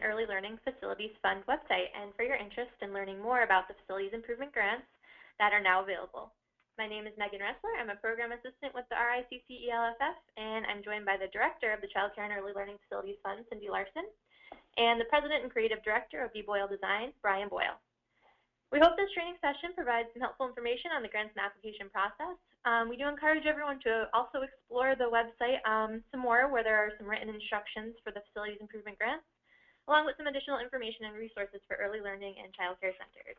Early Learning Facilities Fund website and for your interest in learning more about the facilities improvement grants that are now available. My name is Megan Ressler. I'm a program assistant with the RICCELFF, and I'm joined by the director of the Child Care and Early Learning Facilities Fund, Cindy Larson, and the president and creative director of B. Boyle Design, Brian Boyle. We hope this training session provides some helpful information on the grants and application process. We do encourage everyone to also explore the website some more, where there are some written instructions for the facilities improvement grants, along with some additional information and resources for early learning and child care centers.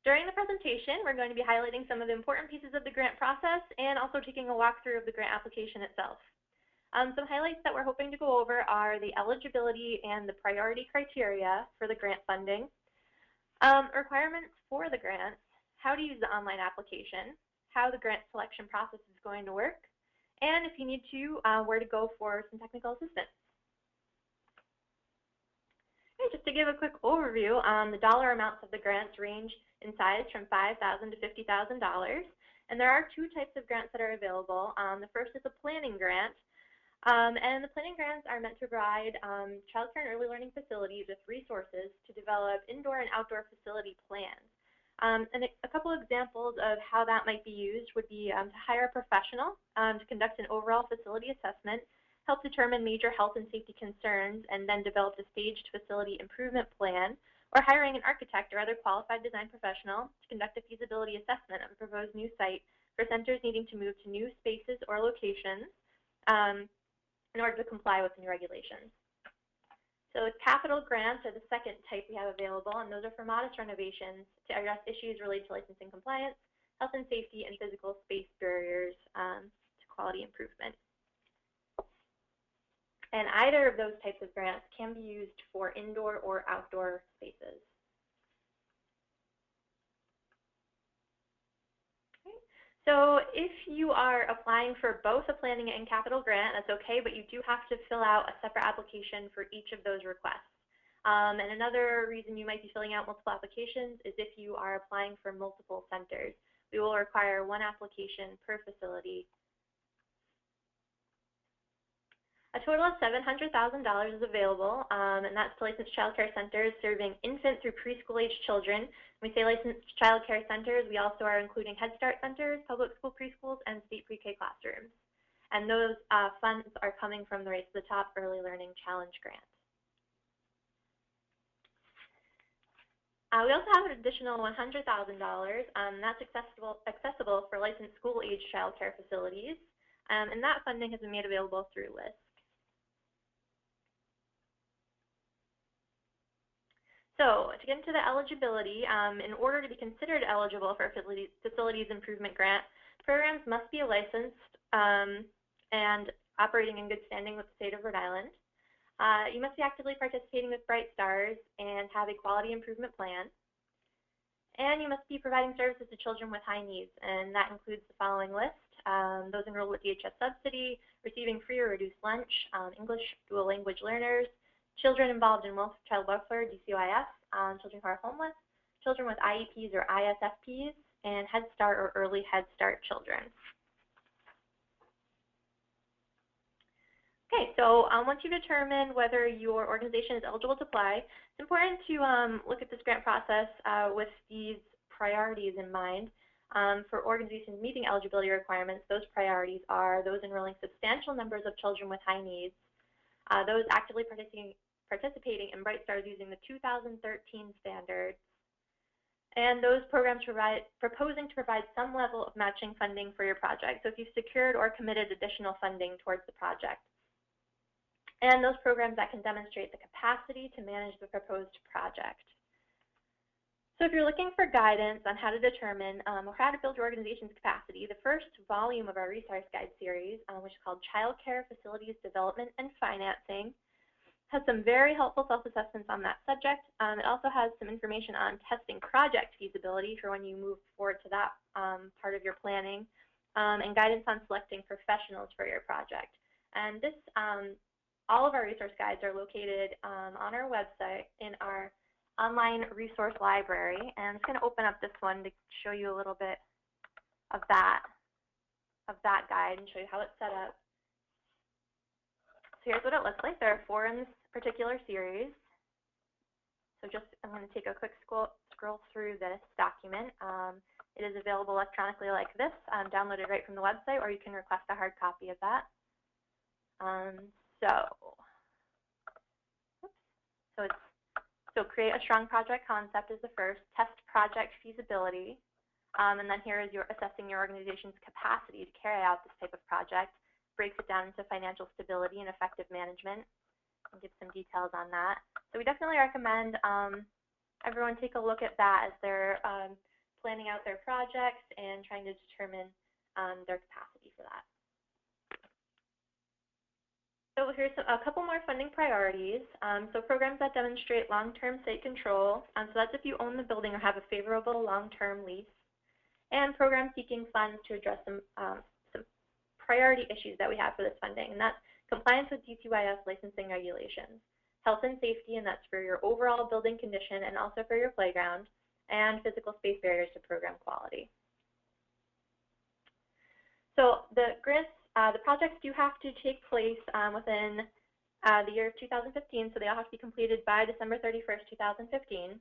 During the presentation, we're going to be highlighting some of the important pieces of the grant process and also taking a walkthrough of the grant application itself. Some highlights that we're hoping to go over are the eligibility and the priority criteria for the grant funding, requirements for the grants, how to use the online application, how the grant selection process is going to work, and if you need to, where to go for some technical assistance. Okay, just to give a quick overview, the dollar amounts of the grants range in size from $5,000 to $50,000, and there are two types of grants that are available. The first is a planning grant, and the planning grants are meant to provide child care and early learning facilities with resources to develop indoor and outdoor facility plans. And a couple examples of how that might be used would be to hire a professional to conduct an overall facility assessment, help determine major health and safety concerns, and then develop a staged facility improvement plan, or hiring an architect or other qualified design professional to conduct a feasibility assessment of a proposed new site for centers needing to move to new spaces or locations in order to comply with new regulations. So capital grants are the second type we have available, and those are for modest renovations to address issues related to licensing compliance, health and safety, and physical space barriers to quality improvement. And either of those types of grants can be used for indoor or outdoor spaces. Okay. So if you are applying for both a planning and capital grant, that's okay, but you do have to fill out a separate application for each of those requests. And another reason you might be filling out multiple applications is if you are applying for multiple centers. We will require one application per facility. A total of $700,000 is available, and that's to licensed child care centers serving infant through preschool age children. When we say licensed child care centers, we also are including Head Start centers, public school preschools, and state pre-K classrooms. And those funds are coming from the Race to the Top Early Learning Challenge Grant. We also have an additional $100,000, that's accessible for licensed school-age child care facilities, and that funding has been made available through RICCELFF. So to get into the eligibility, in order to be considered eligible for a facilities improvement grant, programs must be licensed and operating in good standing with the state of Rhode Island. You must be actively participating with Bright Stars and have a quality improvement plan. And you must be providing services to children with high needs, and that includes the following list. Those enrolled with DHS subsidy, receiving free or reduced lunch, English dual language learners, children involved in child welfare, DCYF, children who are homeless, children with IEPs or ISFPs, and Head Start or early Head Start children. Okay, so once you determine whether your organization is eligible to apply, it's important to look at this grant process with these priorities in mind. For organizations meeting eligibility requirements, those priorities are those enrolling substantial numbers of children with high needs, those actively participating in Bright Stars using the 2013 standards, and those programs proposing to provide some level of matching funding for your project. So if you've secured or committed additional funding towards the project. And those programs that can demonstrate the capacity to manage the proposed project. So if you're looking for guidance on how to determine or how to build your organization's capacity, the first volume of our Resource Guide series, which is called Child Care Facilities Development and Financing, has some very helpful self-assessments on that subject. It also has some information on testing project feasibility for when you move forward to that part of your planning, and guidance on selecting professionals for your project. And this, all of our resource guides are located on our website in our online resource library, and I'm just going to open up this one to show you a little bit of that guide and show you how it's set up. So here's what it looks like. There are 4 in this particular series. So I'm going to take a quick scroll through this document. It is available electronically like this, downloaded right from the website, or you can request a hard copy of that. So create a strong project concept is the first, test project feasibility, and then here is assessing your organization's capacity to carry out this type of project, breaks it down into financial stability and effective management, and gives some details on that. So we definitely recommend everyone take a look at that as they're planning out their projects and trying to determine their capacity for that. So here's a couple more funding priorities. So programs that demonstrate long-term site control. So that's if you own the building or have a favorable long-term lease. And programs seeking funds to address some priority issues that we have for this funding. And that's compliance with DCYF licensing regulations, health and safety, and that's for your overall building condition and also for your playground, and physical space barriers to program quality. So the grants, the projects do have to take place within the year of 2015, so they all have to be completed by December 31st, 2015.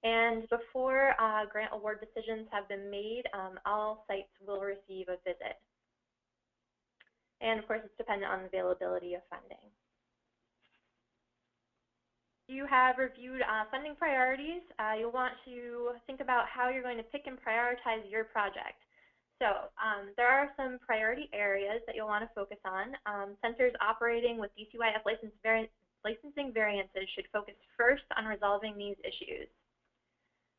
And before grant award decisions have been made, all sites will receive a visit. And of course, it's dependent on the availability of funding. You have reviewed funding priorities. You'll want to think about how you're going to pick and prioritize your project. So there are some priority areas that you'll want to focus on. Centers operating with DCYF licensing variances should focus first on resolving these issues.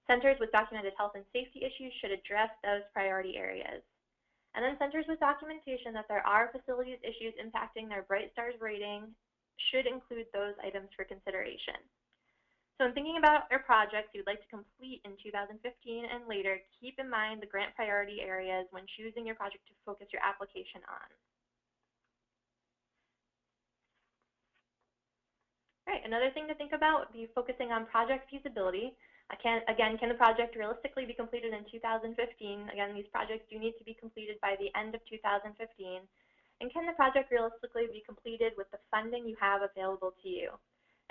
Centers with documented health and safety issues should address those priority areas. And then centers with documentation that there are facilities issues impacting their Bright Stars rating should include those items for consideration. So in thinking about your projects you'd like to complete in 2015 and later, keep in mind the grant priority areas when choosing your project to focus your application on. All right, another thing to think about would be focusing on project feasibility. Again, can the project realistically be completed in 2015? Again, these projects do need to be completed by the end of 2015. And can the project realistically be completed with the funding you have available to you?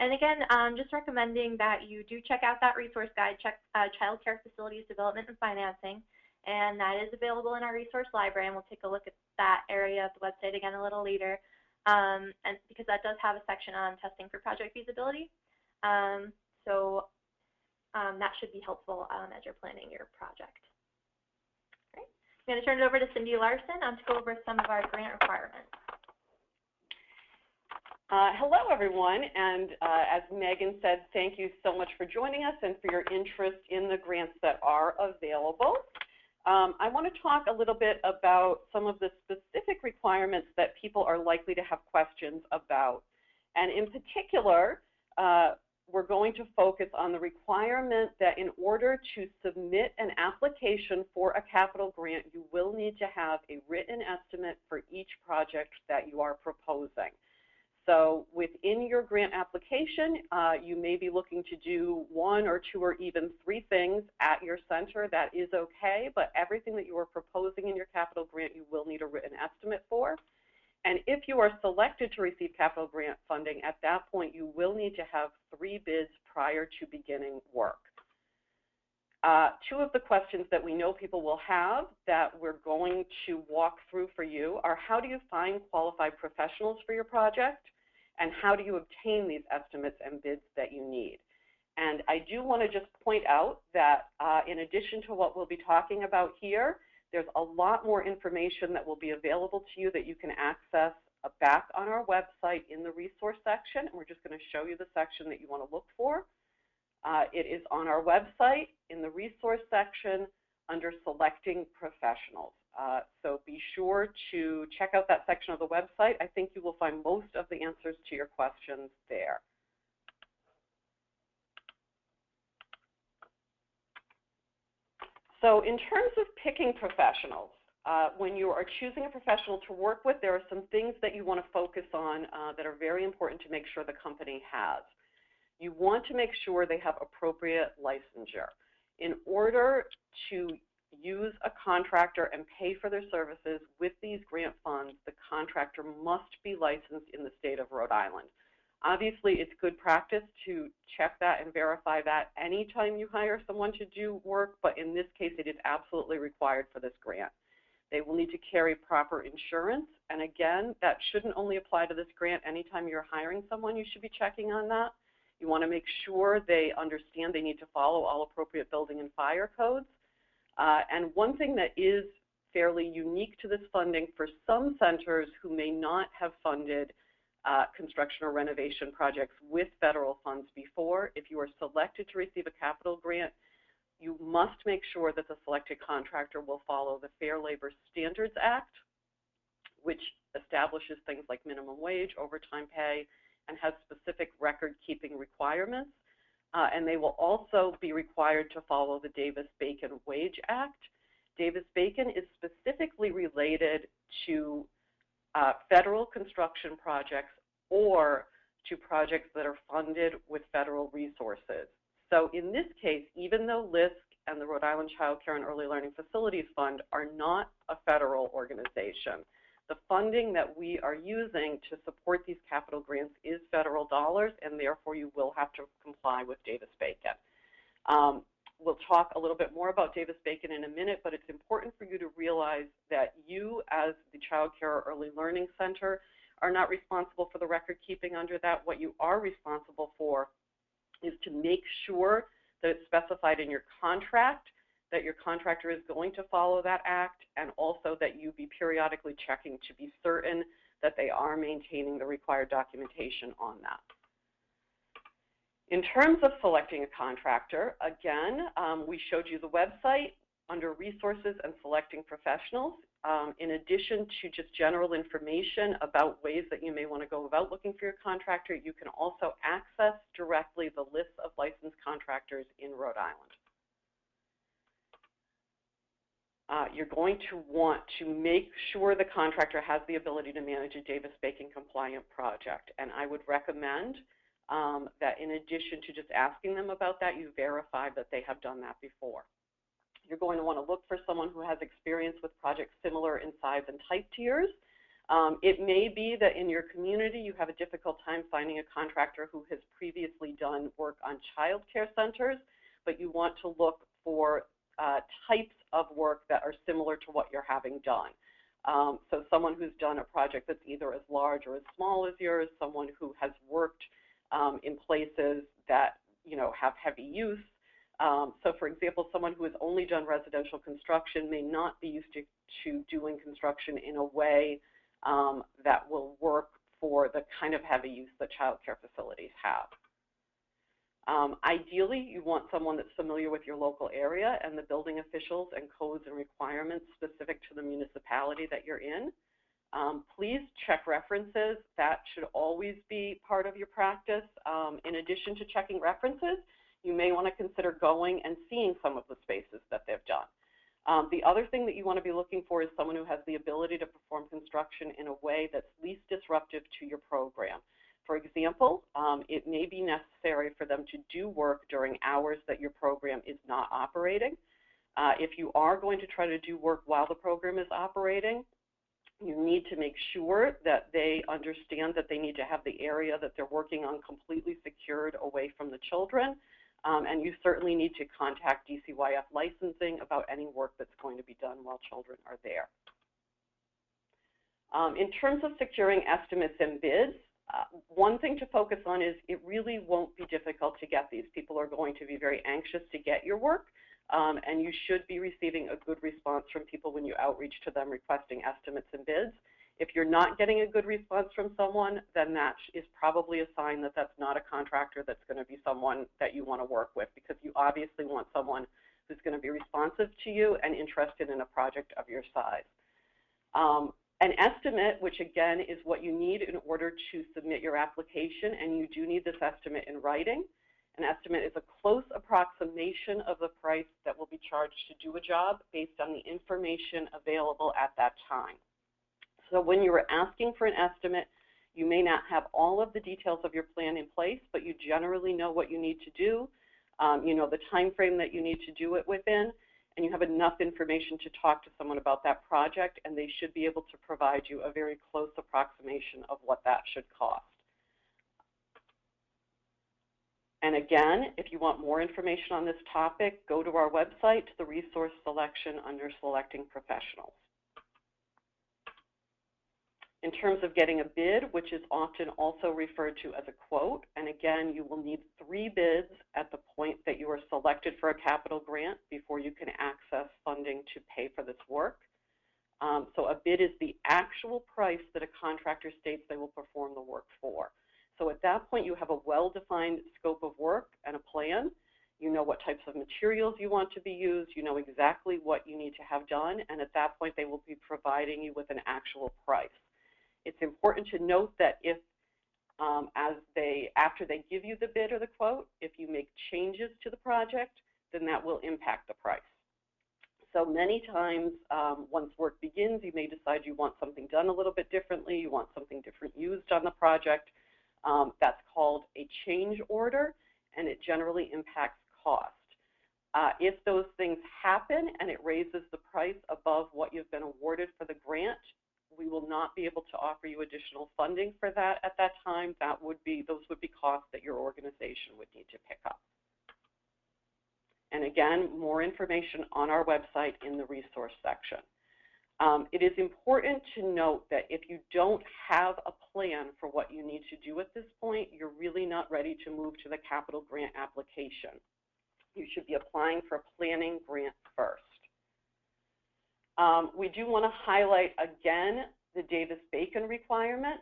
And again, just recommending that you do check out that resource guide, check Child Care Facilities Development and Financing, and that is available in our resource library, and we'll take a look at that area of the website again a little later, and because that does have a section on testing for project feasibility. That should be helpful as you're planning your project. All right. I'm going to turn it over to Cindy Larson to go over some of our grant requirements. Hello, everyone, and as Megan said, thank you so much for joining us and for your interest in the grants that are available. I want to talk a little bit about some of the specific requirements that people are likely to have questions about. And in particular, we're going to focus on the requirement that in order to submit an application for a capital grant, you will need to have a written estimate for each project that you are proposing. So within your grant application, you may be looking to do 1 or 2 or even 3 things at your center. That is okay, but everything that you are proposing in your capital grant, you will need a written estimate for. And if you are selected to receive capital grant funding, at that point, you will need to have 3 bids prior to beginning work. 2 of the questions that we know people will have that we're going to walk through for you are how do you find qualified professionals for your project, and how do you obtain these estimates and bids that you need? And I do want to just point out that in addition to what we'll be talking about here, there's a lot more information that will be available to you that you can access back on our website in the resource section. And we're just going to show you the section that you want to look for. It is on our website in the resource section under selecting professionals. So be sure to check out that section of the website. I think you will find most of the answers to your questions there. So in terms of picking professionals, when you are choosing a professional to work with, there are some things that you want to focus on that are very important to make sure the company has. You want to make sure they have appropriate licensure. In order to use a contractor and pay for their services with these grant funds, the contractor must be licensed in the state of Rhode Island. Obviously, it's good practice to check that and verify that anytime you hire someone to do work, but in this case, it is absolutely required for this grant. They will need to carry proper insurance, and again, that shouldn't only apply to this grant. Anytime you're hiring someone, you should be checking on that. You want to make sure they understand they need to follow all appropriate building and fire codes. And one thing that is fairly unique to this funding for some centers who may not have funded construction or renovation projects with federal funds before, if you are selected to receive a capital grant, you must make sure that the selected contractor will follow the Fair Labor Standards Act, which establishes things like minimum wage, overtime pay, and has specific record-keeping requirements. And they will also be required to follow the Davis-Bacon Wage Act. Davis-Bacon is specifically related to federal construction projects or to projects that are funded with federal resources. So in this case, even though LISC and the Rhode Island Child Care and Early Learning Facilities Fund are not a federal organization, the funding that we are using to support these capital grants is federal dollars, and therefore you will have to comply with Davis-Bacon. We'll talk a little bit more about Davis-Bacon in a minute, but it's important for you to realize that you, as the Child Care or Early Learning Center, are not responsible for the record keeping under that. What you are responsible for is to make sure that it's specified in your contract that your contractor is going to follow that act, and also that you be periodically checking to be certain that they are maintaining the required documentation on that. In terms of selecting a contractor, again, we showed you the website under resources and selecting professionals. In addition to just general information about ways that you may want to go about looking for your contractor, you can also access directly the list of licensed contractors in Rhode Island. You're going to want to make sure the contractor has the ability to manage a Davis-Bacon compliant project, and I would recommend that in addition to just asking them about that, you verify that they have done that before. You're going to want to look for someone who has experience with projects similar in size and type to yours. It may be that in your community you have a difficult time finding a contractor who has previously done work on child care centers, but you want to look for types of work that are similar to what you're having done. So someone who's done a project that's either as large or as small as yours, someone who has worked in places that have heavy use. So for example, someone who has only done residential construction may not be used to doing construction in a way that will work for the kind of heavy use that child care facilities have. Ideally, you want someone that's familiar with your local area and the building officials and codes and requirements specific to the municipality that you're in. Please check references. That should always be part of your practice. In addition to checking references, you may want to consider going and seeing some of the spaces that they've done. The other thing that you want to be looking for is someone who has the ability to perform construction in a way that's least disruptive to your program. For example, it may be necessary for them to do work during hours that your program is not operating. If you are going to try to do work while the program is operating, you need to make sure that they understand that they need to have the area that they're working on completely secured away from the children. And you certainly need to contact DCYF licensing about any work that's going to be done while children are there. In terms of securing estimates and bids, one thing to focus on is it really won't be difficult to get these. People are going to be very anxious to get your work, and you should be receiving a good response from people when you outreach to them requesting estimates and bids. If you're not getting a good response from someone, then that is probably a sign that that's not a contractor that's going to be someone that you want to work with, because you obviously want someone who's going to be responsive to you and interested in a project of your size. An estimate, which again is what you need in order to submit your application, and you do need this estimate in writing. An estimate is a close approximation of the price that will be charged to do a job based on the information available at that time. So when you are asking for an estimate, you may not have all of the details of your plan in place, but you generally know what you need to do. You know the time frame that you need to do it within, and you have enough information to talk to someone about that project, and they should be able to provide you a very close approximation of what that should cost. And again, if you want more information on this topic, go to our website to the resource selection under selecting professionals. In terms of getting a bid, which is often also referred to as a quote, and again, you will need 3 bids at the point that you are selected for a capital grant before you can access funding to pay for this work. So a bid is the actual price that a contractor states they will perform the work for. So at that point, you have a well-defined scope of work and a plan. You know what types of materials you want to be used. You know exactly what you need to have done, and at that point, they will be providing you with an actual price. It's important to note that if, after they give you the bid or the quote, if you make changes to the project, then that will impact the price. So many times, once work begins, you may decide you want something done a little bit differently, you want something different used on the project. That's called a change order, and it generally impacts cost. If those things happen and it raises the price above what you've been awarded for the grant, we will not be able to offer you additional funding for that at that time. Those would be costs that your organization would need to pick up. And again, more information on our website in the resource section. It is important to note that if you don't have a plan for what you need to do at this point, you're really not ready to move to the capital grant application. You should be applying for a planning grant first. We do want to highlight again the Davis-Bacon requirement.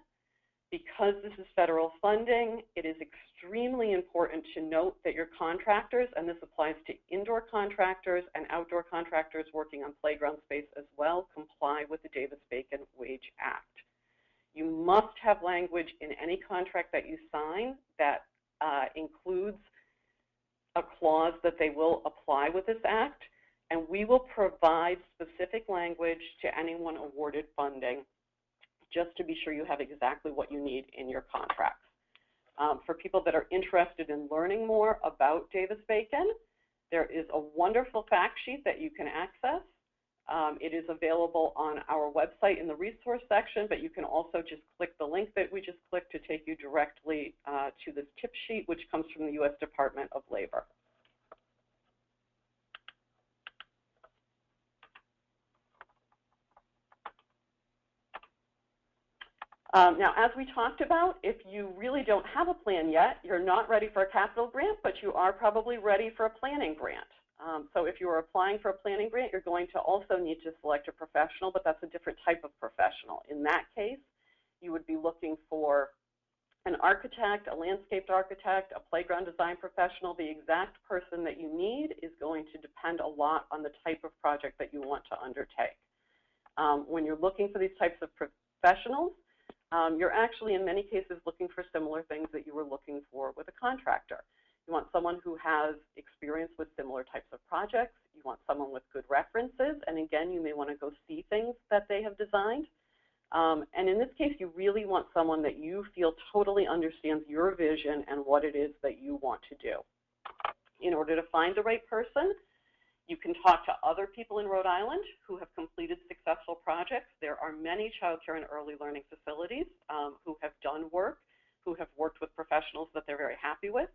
Because this is federal funding, it is extremely important to note that your contractors, and this applies to indoor contractors and outdoor contractors working on playground space as well, comply with the Davis-Bacon Wage Act. You must have language in any contract that you sign that includes a clause that they will apply with this act, and we will provide specific language to anyone awarded funding just to be sure you have exactly what you need in your contracts. For people that are interested in learning more about Davis-Bacon, there is a wonderful fact sheet that you can access. It is available on our website in the resource section, but you can also just click the link that we just clicked to take you directly to this tip sheet, which comes from the U.S. Department of Labor. Now, as we talked about, if you really don't have a plan yet, you're not ready for a capital grant, but you are probably ready for a planning grant. So if you are applying for a planning grant, you're going to also need to select a professional, but that's a different type of professional. In that case, you would be looking for an architect, a landscape architect, a playground design professional. The exact person that you need is going to depend a lot on the type of project that you want to undertake. When you're looking for these types of professionals, you're actually, in many cases, looking for similar things that you were looking for with a contractor. You want someone who has experience with similar types of projects. You want someone with good references. And again, you may want to go see things that they have designed. And in this case, you really want someone that you feel totally understands your vision and what it is that you want to do. In order to find the right person, you can talk to other people in Rhode Island who have completed successful projects. There are many child care and early learning facilities who have done work, who have worked with professionals that they're very happy with.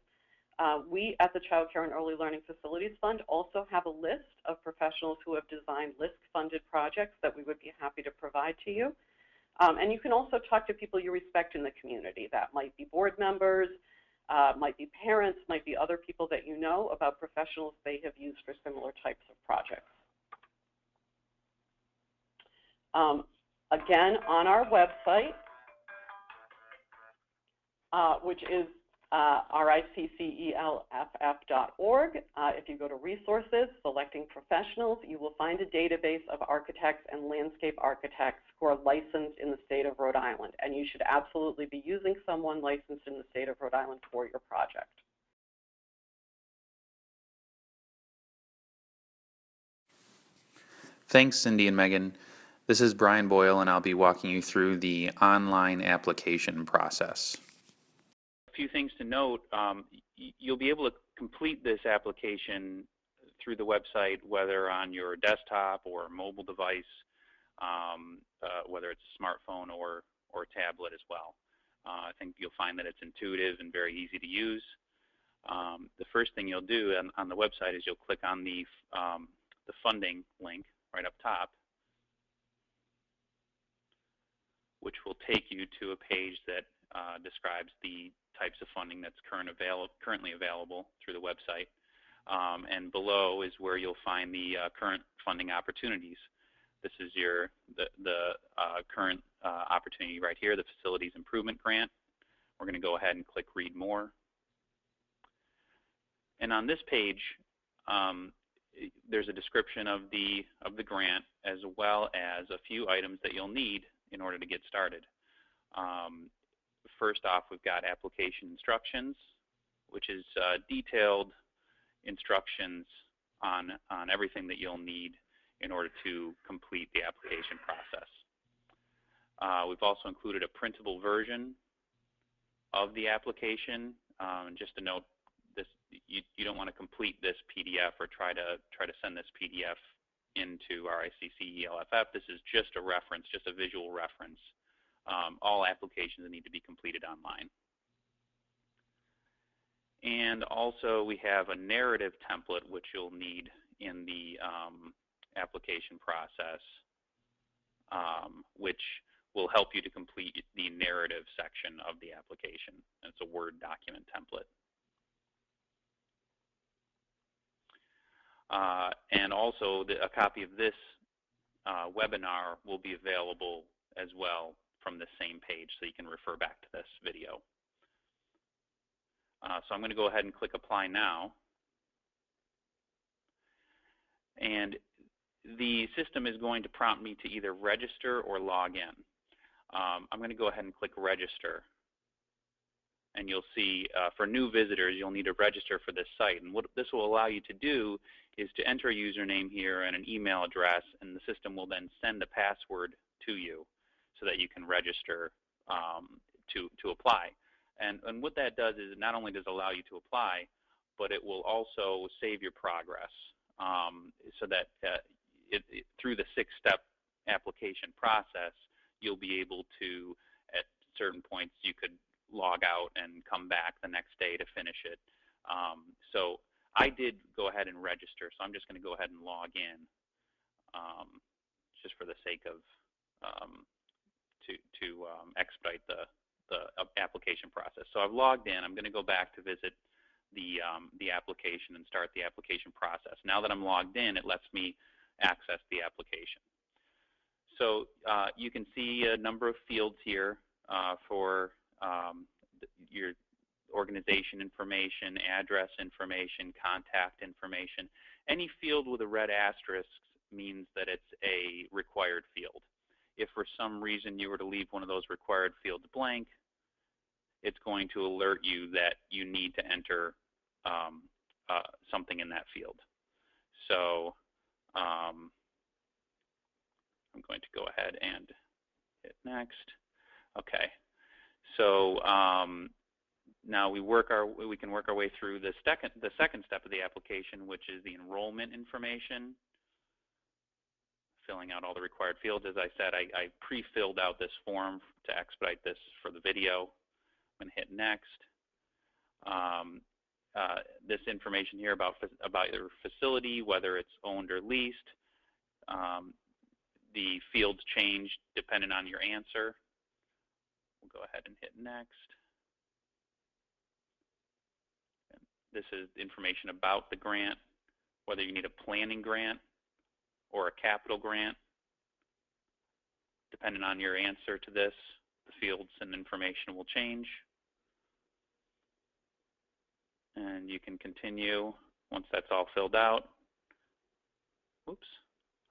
We at the Child Care and Early Learning Facilities Fund also have a list of professionals who have designed LISC-funded projects that we would be happy to provide to you. And you can also talk to people you respect in the community. That might be board members, might be parents, might be other people that you know about professionals they have used for similar types of projects. Again, on our website, which is RICCELFF.org, if you go to resources, selecting professionals, you will find a database of architects and landscape architects who are licensed in the state of Rhode Island. And you should absolutely be using someone licensed in the state of Rhode Island for your project. Thanks, Cindy and Megan. This is Brian Boyle, and I'll be walking you through the online application process. A few things to note, you'll be able to complete this application through the website, whether on your desktop or mobile device, whether it's a smartphone or tablet as well. I think you'll find that it's intuitive and very easy to use. The first thing you'll do on the website is you'll click on the funding link right up top, which will take you to a page that describes the types of funding that's currently available through the website. And below is where you'll find the current funding opportunities. This is the current opportunity right here, the Facilities Improvement Grant. We're going to go ahead and click Read More. And on this page, there's a description of the grant, as well as a few items that you'll need in order to get started. First off, we've got application instructions, which is detailed instructions on everything that you'll need in order to complete the application process. We've also included a printable version of the application. And just to note, you don't want to complete this PDF or try to send this PDF into RICCELFF. This is just a reference, just a visual reference. All applications need to be completed online. And also we have a narrative template which you'll need in the application process, which will help you to complete the narrative section of the application. It's a Word document template. And also a copy of this webinar will be available as well from the same page, so you can refer back to this video. So I'm going to go ahead and click Apply Now. And the system is going to prompt me to either register or log in. I'm going to go ahead and click Register. And you'll see for new visitors, you'll need to register for this site. And what this will allow you to do is to enter a username here and an email address, and the system will then send a password to you so that you can register to apply. And what that does is it not only does it allow you to apply, but it will also save your progress so that through the 6-step application process, you'll be able to, at certain points, you could log out and come back the next day to finish it. So I did go ahead and register, so I'm just going to go ahead and log in just for the sake of to expedite the application process. So I've logged in. I'm going to go back to visit the application and start the application process. Now that I'm logged in, it lets me access the application. So you can see a number of fields here for your organization information, address information, contact information. Any field with a red asterisk means that it's a required field. If for some reason you were to leave one of those required fields blank, it's going to alert you that you need to enter something in that field. So I'm going to go ahead and hit Next. Okay. So now we can work our way through the second step of the application, which is the enrollment information. Filling out all the required fields. As I said, I pre-filled out this form to expedite this for the video. I'm going to hit Next. This information here about your facility, whether it's owned or leased. The fields change depending on your answer. We'll go ahead and hit Next. And this is information about the grant, whether you need a planning grant or a capital grant. Depending on your answer to this, the fields and information will change. And you can continue once that's all filled out. Oops,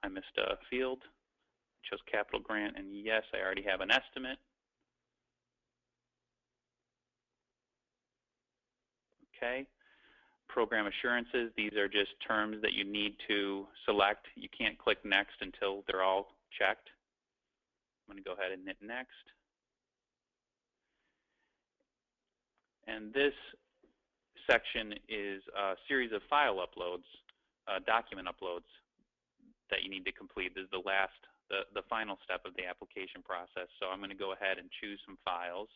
I missed a field. I chose capital grant, and yes, I already have an estimate. Okay. Program assurances, these are just terms that you need to select. You can't click Next until they're all checked. I'm going to go ahead and hit Next. And this section is a series of file uploads document uploads that you need to complete. This is the final step of the application process. So I'm going to go ahead and choose some files.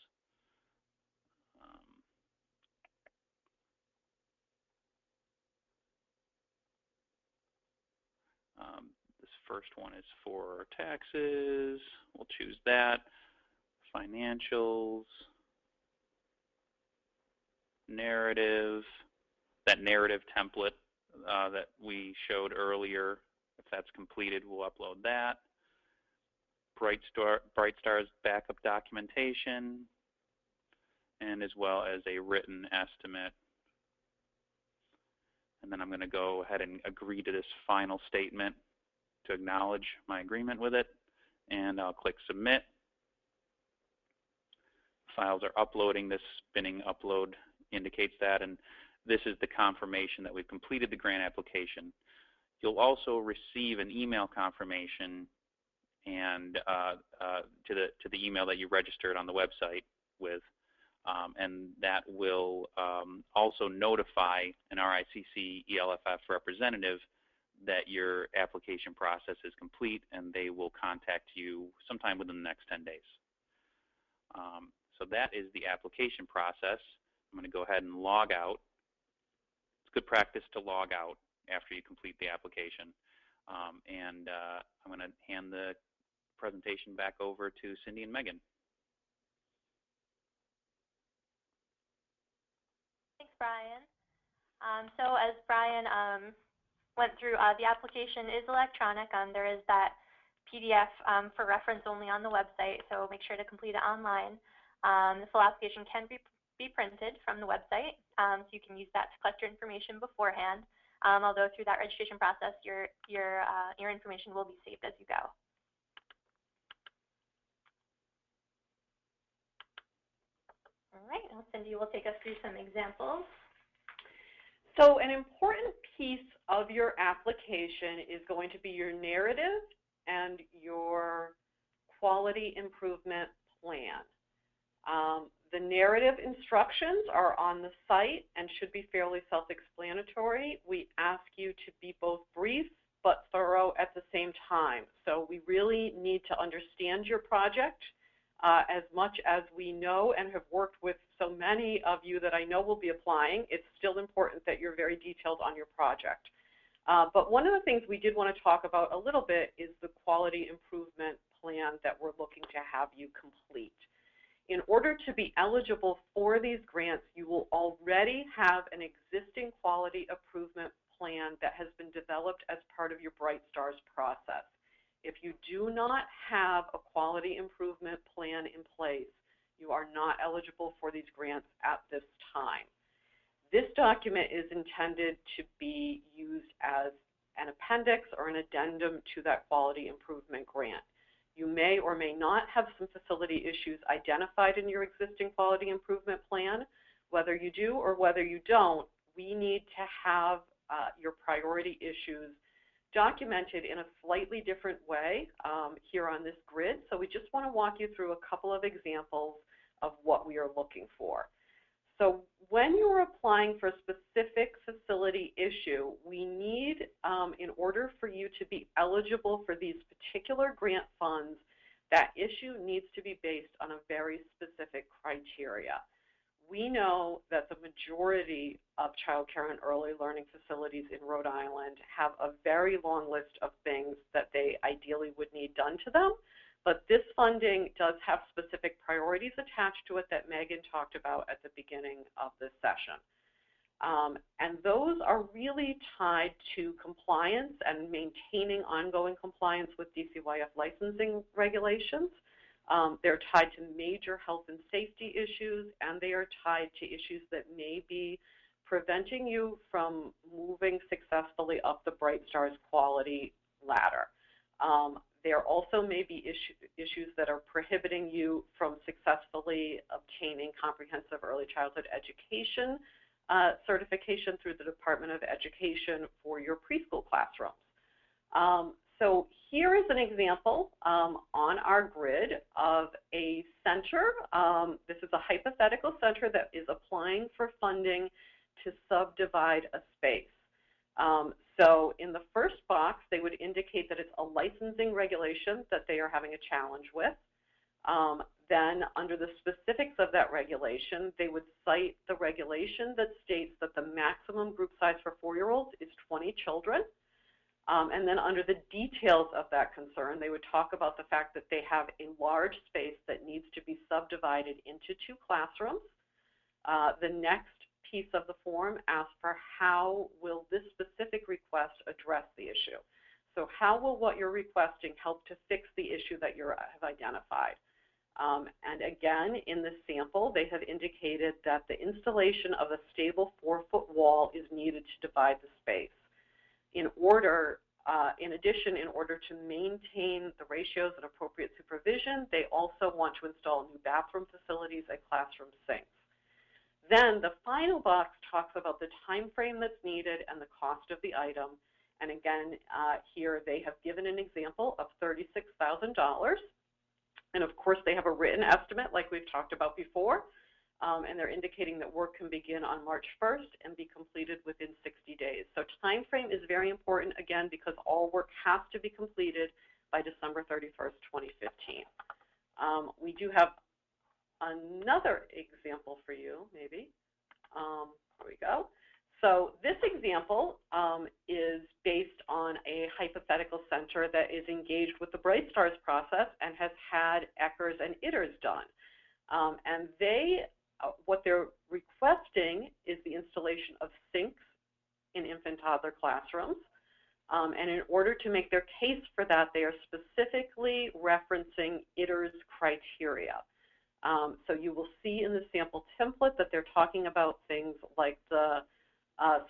This first one is for taxes. We'll choose that. Financials, narrative, that narrative template that we showed earlier. If that's completed, we'll upload that. BrightStar's backup documentation, and as well as a written estimate. And then I'm going to go ahead and agree to this final statement to acknowledge my agreement with it, and I'll click Submit. Files are uploading. This spinning upload indicates that, and this is the confirmation that we've completed the grant application. You'll also receive an email confirmation and to the email that you registered on the website with, and that will also notify an RICC-ELFF representative that your application process is complete, and they will contact you sometime within the next 10 days. So that is the application process. I'm going to go ahead and log out. It's good practice to log out after you complete the application. I'm going to hand the presentation back over to Cindy and Megan. Thanks, Brian. So as Brian went through, the application is electronic. There is that PDF for reference only on the website, so make sure to complete it online. The full application can be printed from the website, so you can use that to collect your information beforehand. Although through that registration process, your information will be saved as you go. All right, now Cindy will take us through some examples. So an important piece of your application is going to be your narrative and your quality improvement plan. The narrative instructions are on the site and should be fairly self-explanatory. We ask you to be both brief but thorough at the same time. So we really need to understand your project as much as we know and have worked with so many of you that I know will be applying. It's still important that you're very detailed on your project. But one of the things we did want to talk about a little bit is the quality improvement plan that we're looking to have you complete. In order to be eligible for these grants, you will already have an existing quality improvement plan that has been developed as part of your BrightStars process. If you do not have a quality improvement plan in place, you are not eligible for these grants at this time. This document is intended to be used as an appendix or an addendum to that quality improvement grant. You may or may not have some facility issues identified in your existing quality improvement plan. Whether you do or whether you don't, we need to have your priority issues documented in a slightly different way here on this grid. So we just want to walk you through a couple of examples of what we are looking for. So when you're applying for a specific facility issue, we need, in order for you to be eligible for these particular grant funds, that issue needs to be based on a very specific criteria. We know that the majority of child care and early learning facilities in Rhode Island have a very long list of things that they ideally would need done to them. But this funding does have specific priorities attached to it that Megan talked about at the beginning of this session. And those are really tied to compliance and maintaining ongoing compliance with DCYF licensing regulations. They're tied to major health and safety issues, and they are tied to issues that may be preventing you from moving successfully up the BrightStars quality ladder. There also may be issues that are prohibiting you from successfully obtaining comprehensive early childhood education certification through the Department of Education for your preschool classrooms. So here is an example on our grid of a center. This is a hypothetical center that is applying for funding to subdivide a space. So in the first box, they would indicate that it's a licensing regulation that they are having a challenge with. Then under the specifics of that regulation, they would cite the regulation that states that the maximum group size for 4-year-olds is 20 children. And then under the details of that concern, they would talk about the fact that they have a large space that needs to be subdivided into 2 classrooms. The next piece of the form asks for how will this specific request address the issue. So how will what you're requesting help to fix the issue that you have identified? And again, in the sample, they have indicated that the installation of a stable 4-foot wall is needed to divide the space. In addition, in order to maintain the ratios and appropriate supervision, they also want to install new bathroom facilities and classroom sinks. Then the final box talks about the time frame that's needed and the cost of the item. And again, here they have given an example of $36,000. And of course, they have a written estimate like we've talked about before. And they're indicating that work can begin on March 1st and be completed within 60 days. So time frame is very important, again, because all work has to be completed by December 31st, 2015. We do have another example for you, maybe. Here we go. So this example is based on a hypothetical center that is engaged with the Bright Stars process and has had ECHRs and ITERs done. And what they're requesting is the installation of sinks in infant-toddler classrooms. And in order to make their case for that, they are specifically referencing ITER's criteria. So you will see in the sample template that they're talking about things like the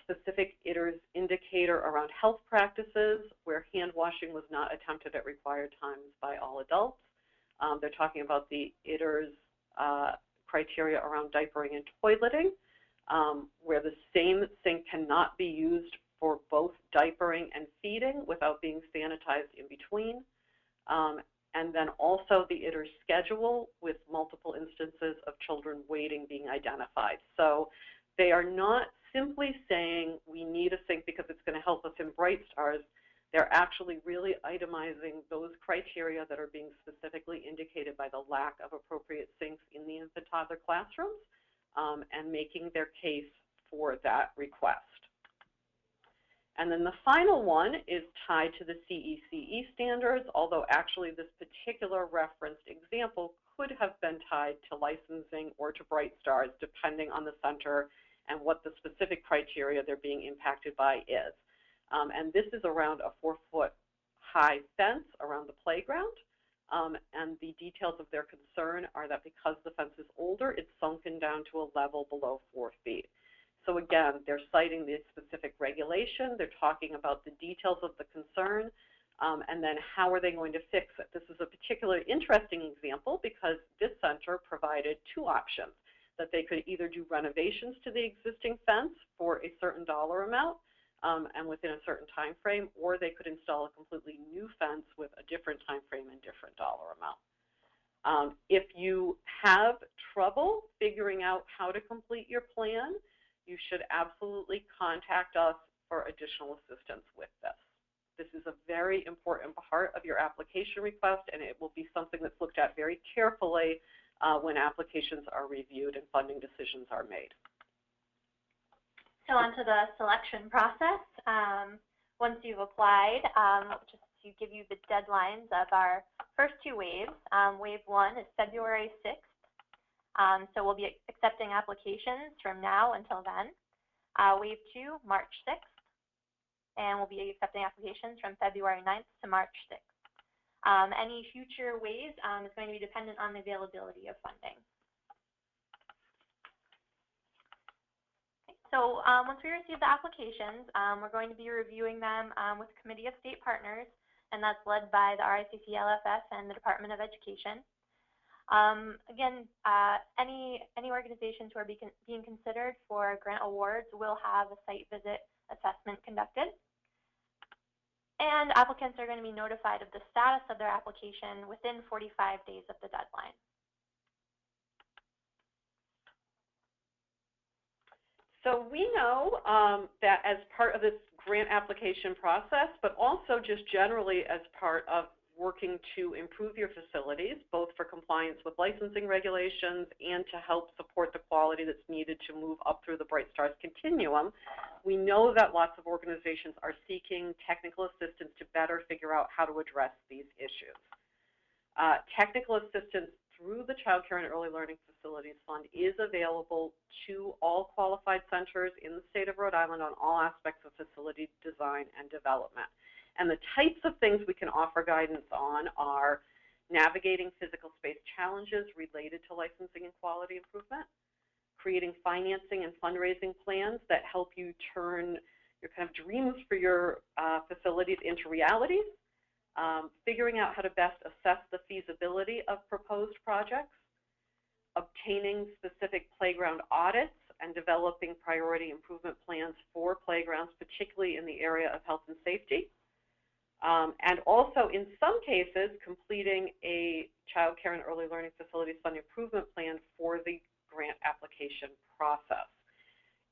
specific ITER's indicator around health practices, where hand washing was not attempted at required times by all adults. They're talking about the ITER's criteria around diapering and toileting, where the same sink cannot be used for both diapering and feeding without being sanitized in between. And then also the ITER schedule with multiple instances of children waiting being identified. So they are not simply saying we need a sink because it's going to help us in Bright Stars. They're actually really itemizing those criteria that are being specifically indicated by the lack of appropriate sinks in the infant-toddler classrooms and making their case for that request. And then the final one is tied to the CECE standards, although actually this particular referenced example could have been tied to licensing or to Bright Stars, depending on the center and what the specific criteria they're being impacted by is. And this is around a 4-foot high fence around the playground. And the details of their concern are that because the fence is older, it's sunken down to a level below 4 feet. So again, they're citing the specific regulation. They're talking about the details of the concern, and then how are they going to fix it. This is a particularly interesting example because this center provided 2 options, that they could either do renovations to the existing fence for a certain dollar amount and within a certain time frame, or they could install a completely new fence with a different time frame and different dollar amount. If you have trouble figuring out how to complete your plan, you should absolutely contact us for additional assistance with this. This is a very important part of your application request, and it will be something that's looked at very carefully when applications are reviewed and funding decisions are made. So on to the selection process. Once you've applied, just to give you the deadlines of our first 2 waves. Wave 1 is February 6th. So we'll be accepting applications from now until then. Wave 2, March 6th. And we'll be accepting applications from February 9th to March 6th. Any future waves is going to be dependent on the availability of funding. Okay, so once we receive the applications, we're going to be reviewing them with a committee of state partners, and that's led by the RICCELFF and the Department of Education. Again, any organizations who are being considered for grant awards will have a site visit assessment conducted. And applicants are going to be notified of the status of their application within 45 days of the deadline. So we know that as part of this grant application process, but also just generally as part of working to improve your facilities, both for compliance with licensing regulations and to help support the quality that's needed to move up through the Bright Stars continuum. We know that lots of organizations are seeking technical assistance to better figure out how to address these issues. Technical assistance through the Child Care and Early Learning Facilities Fund is available to all qualified centers in the state of Rhode Island on all aspects of facility design and development. And the types of things we can offer guidance on are navigating physical space challenges related to licensing and quality improvement, creating financing and fundraising plans that help you turn your kind of dreams for your facilities into realities, figuring out how to best assess the feasibility of proposed projects, obtaining specific playground audits, and developing priority improvement plans for playgrounds, particularly in the area of health and safety. And also, in some cases, completing a Child Care and Early Learning Facilities Fund improvement plan for the grant application process.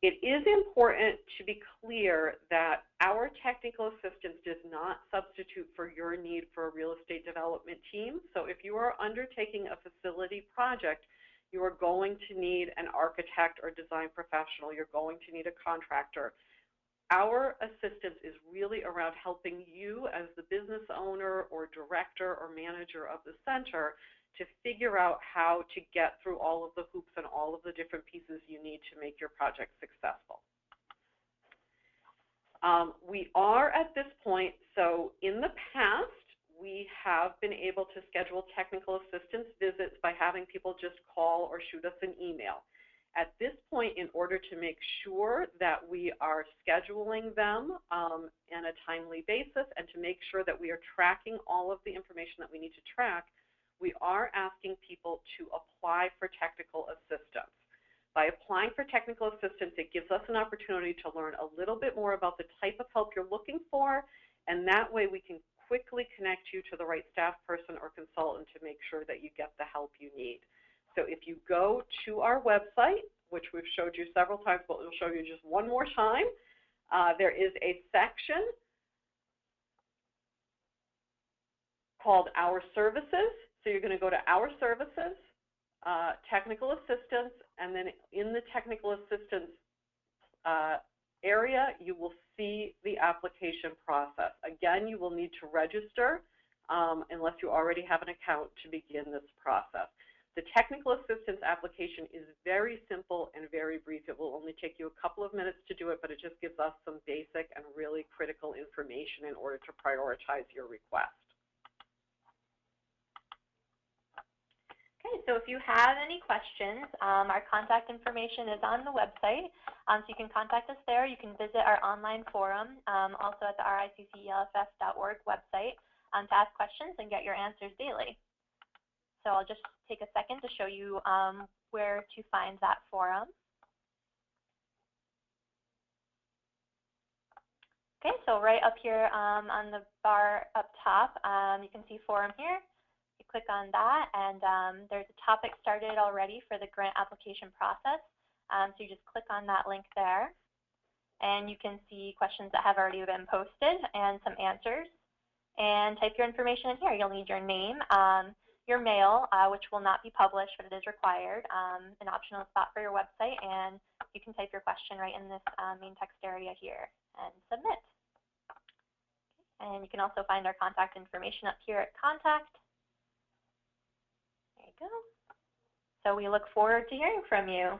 It is important to be clear that our technical assistance does not substitute for your need for a real estate development team. So if you are undertaking a facility project, you are going to need an architect or design professional. You're going to need a contractor. Our assistance is really around helping you as the business owner or director or manager of the center to figure out how to get through all of the hoops and all of the different pieces you need to make your project successful. We are at this point, so in the past, we have been able to schedule technical assistance visits by having people just call or shoot us an email. At this point, in order to make sure that we are scheduling them on a timely basis and to make sure that we are tracking all of the information that we need to track, we are asking people to apply for technical assistance. By applying for technical assistance, it gives us an opportunity to learn a little bit more about the type of help you're looking for, and that way we can quickly connect you to the right staff person or consultant to make sure that you get the help you need. So if you go to our website, which we've showed you several times, but we'll show you just one more time, there is a section called Our Services. So you're going to go to Our Services, Technical Assistance, and then in the Technical Assistance area, you will see the application process. Again, you will need to register unless you already have an account to begin this process. The technical assistance application is very simple and very brief. It will only take you a couple of minutes to do it, but it just gives us some basic and really critical information in order to prioritize your request. Okay, so if you have any questions, our contact information is on the website, so you can contact us there. You can visit our online forum, also at the RICCELFF.org website to ask questions and get your answers daily. So I'll just take a second to show you where to find that forum. Okay, so right up here on the bar up top, you can see forum here. You click on that, and there's a topic started already for the grant application process. So you just click on that link there, and you can see questions that have already been posted and some answers. And type your information in here. You'll need your name, your mail, which will not be published, but it is required, an optional spot for your website, and you can type your question right in this main text area here and submit. And you can also find our contact information up here at Contact. There you go. So we look forward to hearing from you.